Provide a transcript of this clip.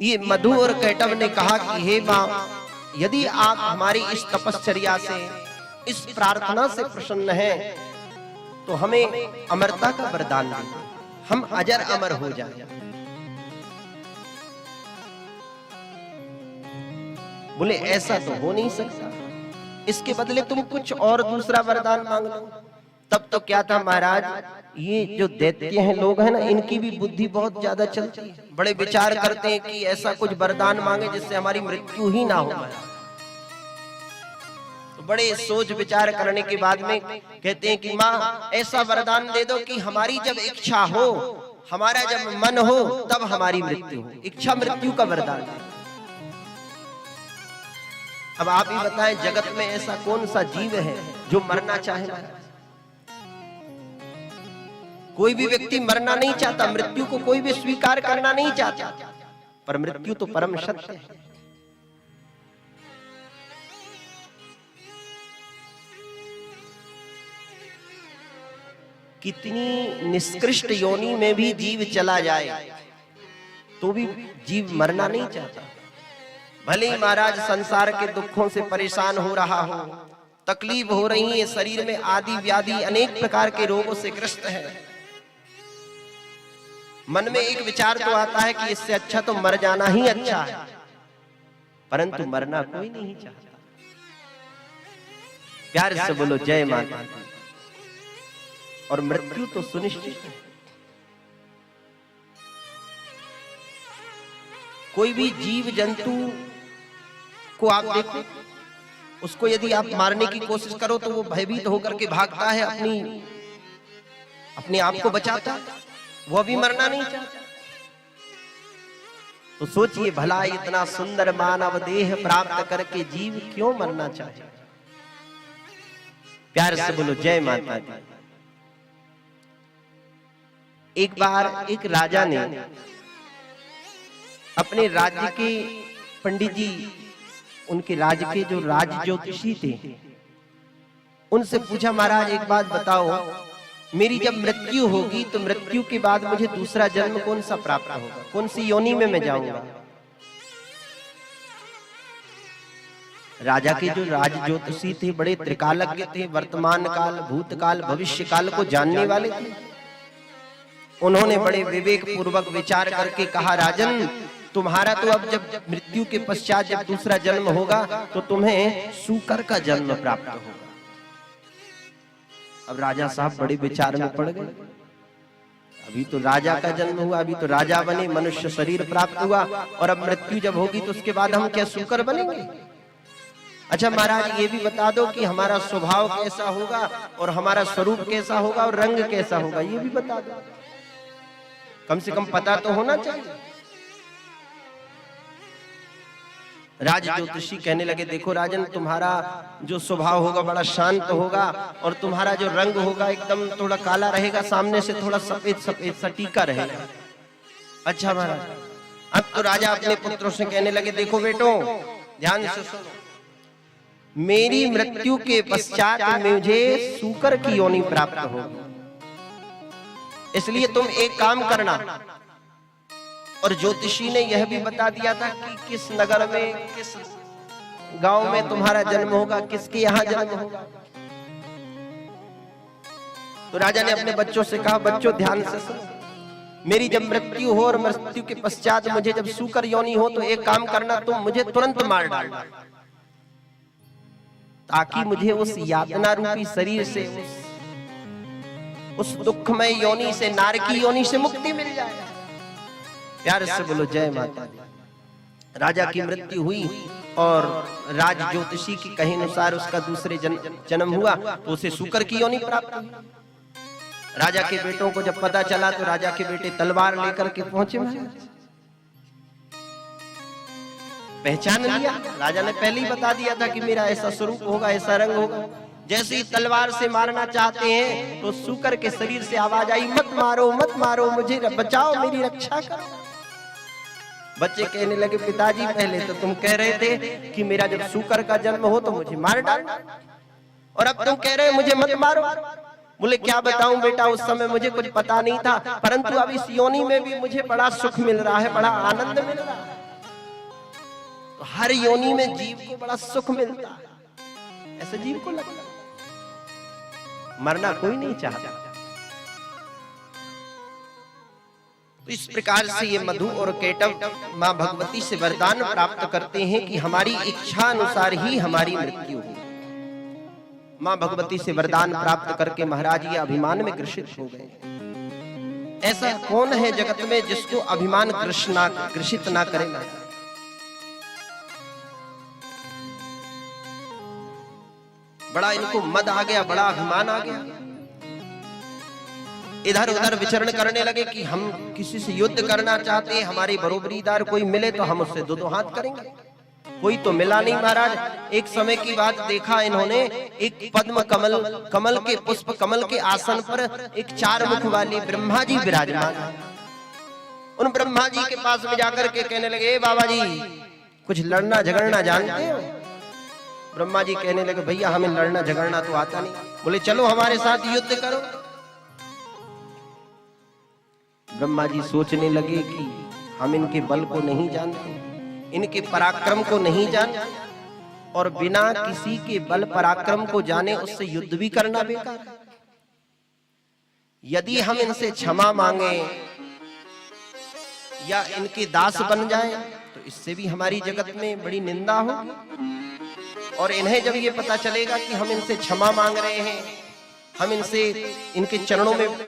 ये मधु और कैटभ ने कहा कि हे मां, यदि आप हमारी इस तपश्चर्या से, इस प्रार्थना से प्रसन्न हैं तो हमें अमरता का वरदान दें, हम अजर अमर हो जाएं। बोले ऐसा तो हो नहीं सकता, इसके बदले तुम कुछ और दूसरा वरदान मांग लो। तब तो क्या था महाराज, ये जो दैत्य हैं लोग हैं ना, इनकी भी बुद्धि बहुत ज्यादा चलती है, बड़े विचार करते हैं कि ऐसा कुछ वरदान मांगे जिससे हमारी मृत्यु ही ना हो। तो बड़े सोच विचार करने के बाद में कहते हैं कि माँ ऐसा वरदान दे दो कि हमारी जब इच्छा हो, हमारा जब मन हो, तब हमारी मृत्यु हो। इच्छा मृत्यु का वरदान। अब आप ही बताएं, जगत में ऐसा कौन सा जीव है जो मरना चाहे? कोई भी व्यक्ति मरना नहीं चाहता, मृत्यु को कोई भी स्वीकार करना नहीं चाहता, पर मृत्यु तो परम सत्य है। कितनी निष्कृष्ट योनि में भी जीव चला जाए तो भी जीव मरना नहीं चाहता। भले ही महाराज संसार के दुखों से परेशान हो रहा हो, तकलीफ हो रही है, शरीर में आदि व्याधि अनेक प्रकार के रोगों से ग्रस्त है, मन में एक विचार तो आता है कि इससे अच्छा तो मर जाना ही अच्छा है, परंतु मरना कोई नहीं चाहता। प्यार से बोलो जय माता। और मृत्यु तो सुनिश्चित है। कोई भी जीव जंतु को आप देखो, उसको यदि आप मारने की कोशिश करो तो वो भयभीत होकर के भागता है, अपने आप को बचाता, वो अभी मरना नहीं चाहता। तो सोचिए भला इतना सुंदर मानव देह प्राप्त करके जीव क्यों मरना चाहे? प्यार से बोलो जय माता दी। एक बार एक राजा ने अपने राज्य के पंडित जी, उनके राज्य के जो राज ज्योतिषी थे, उनसे पूछा महाराज एक बात बताओ, मेरी जब मृत्यु होगी तो मृत्यु के बाद मुझे दूसरा जन्म कौन सा प्राप्त होगा, कौन सी योनि में मैं जाऊंगा? राजा के जो राज ज्योतिषी थे बड़े त्रिकालज्ञ थे, वर्तमान काल, भूतकाल, भविष्य काल को जानने वाले थे। उन्होंने बड़े विवेक पूर्वक विचार करके कहा, राजन तुम्हारा तो अब जब मृत्यु के पश्चात जब दूसरा जन्म होगा तो तुम्हें सूकर का जन्म प्राप्त होगा। अब राजा साहब बड़े विचार में पड़ गए। अभी तो राजा का जन्म हुआ, अभी तो राजा बने, मनुष्य शरीर प्राप्त हुआ, और अब मृत्यु जब होगी तो उसके बाद हम क्या सूकर बनेंगे? अच्छा महाराज ये भी बता दो कि हमारा स्वभाव कैसा होगा और हमारा स्वरूप कैसा होगा और रंग कैसा होगा, ये भी बता दो, कम से कम पता तो होना चाहिए। राज ज्योतिषी कहने लगे, देखो राजन, तुम्हारा जो स्वभाव होगा बड़ा शांत होगा, और तुम्हारा जो रंग होगा एकदम थोड़ा काला रहेगा, सामने से थोड़ा सफेद सफेद सा टीका रहेगा। अच्छा महाराज। अब तो राजा अपने पुत्रों से कहने लगे, देखो बेटो ध्यान से सुनो, मेरी मृत्यु के पश्चात मुझे सूकर की योनि प्राप्त होगी, इसलिए तुम एक काम करना। और ज्योतिषी ने यह भी बता दिया था कि किस नगर में, किस गांव में तुम्हारा जन्म होगा, किसके यहाँ जन्म होगा। तो राजा ने अपने बच्चों से कहा, बच्चों ध्यान से सुनो, मेरी जब मृत्यु हो और मृत्यु के पश्चात मुझे जब सूकर योनि हो तो एक काम करना, तुम मुझे तुरंत मार डालना, ताकि मुझे उस यातना रूपी शरीर से, उस दुखमय योनि से, नारकी योनि से मुक्ति मिल जाए। प्यार से बोलो जय माता दी। राजा की मृत्यु हुई और राज ज्योतिषी की कहे अनुसार उसका दूसरे जन्म हुआ तो उसे सूकर की योनि प्राप्त हुई। राजा के बेटों को जब पता चला तो राजा के बेटे तलवार लेकर के पहुंचे, पहचान लिया। राजा ने पहले ही बता दिया था कि मेरा ऐसा स्वरूप होगा, ऐसा रंग होगा। जैसे ही तलवार से मारना चाहते हैं तो सूकर के शरीर से आवाज आई, मत मारो मत मारो, मुझे बचाओ, मेरी रक्षा करो। बच्चे कहने लगे, पिताजी पहले तो तुम कह रहे थे कि मेरा जब सूकर का जन्म हो तो मुझे मार डालना, और अब तुम कह रहे हो मुझे मत मारो। बोले क्या बताऊं बेटा, उस समय मुझे कुछ पता नहीं था, परंतु अब इस योनि में भी मुझे बड़ा सुख मिल रहा है, बड़ा आनंद मिल रहा है। तो हर योनि में जीव को बड़ा सुख मिलता है, ऐसा जीव को लगता है। मरना कोई नहीं चाहता। तो इस प्रकार से ये मधु और केटव मां भगवती से वरदान प्राप्त करते हैं कि हमारी इच्छा अनुसार ही हमारी मृत्यु हो। मां भगवती से वरदान प्राप्त करके महाराज ये अभिमान में ग्रसित हो गए। ऐसा कौन है जगत में जिसको अभिमान ग्रसित ना करे ना? बड़ा इनको मद आ गया, बड़ा अभिमान आ गया। इधर उधर विचरण करने लगे कि हम किसी से युद्ध करना चाहते हैं, हमारे बरोबरीदार कोई मिले तो हम उससे दो हाथ करेंगे। कोई तो मिला नहीं महाराज। एक समय की बात देखा इन्होंने, एक पद्म कमल के पुष्प कमल के आसन पर एक 4 मुख वाले ब्रह्मा जी विराजमान। उन ब्रह्मा जी के पास में जाकर के कहने लगे, बाबा जी कुछ लड़ना झगड़ना जानते हो? ब्रह्मा जी कहने लगे, भैया हमें लड़ना झगड़ना तो आता नहीं। बोले चलो हमारे साथ युद्ध करो। ब्रह्मा जी सोचने लगे कि हम इनके बल को नहीं जानते, इनके पराक्रम को नहीं जानते, और बिना किसी के बल पराक्रम को जाने उससे युद्ध भी करना बेकार है। यदि हम इनसे क्षमा मांगे या इनके दास बन जाएं, तो इससे भी हमारी जगत में बड़ी निंदा हो। और इन्हें जब ये पता चलेगा कि हम इनसे क्षमा मांग रहे हैं, हम इनसे इनके चरणों में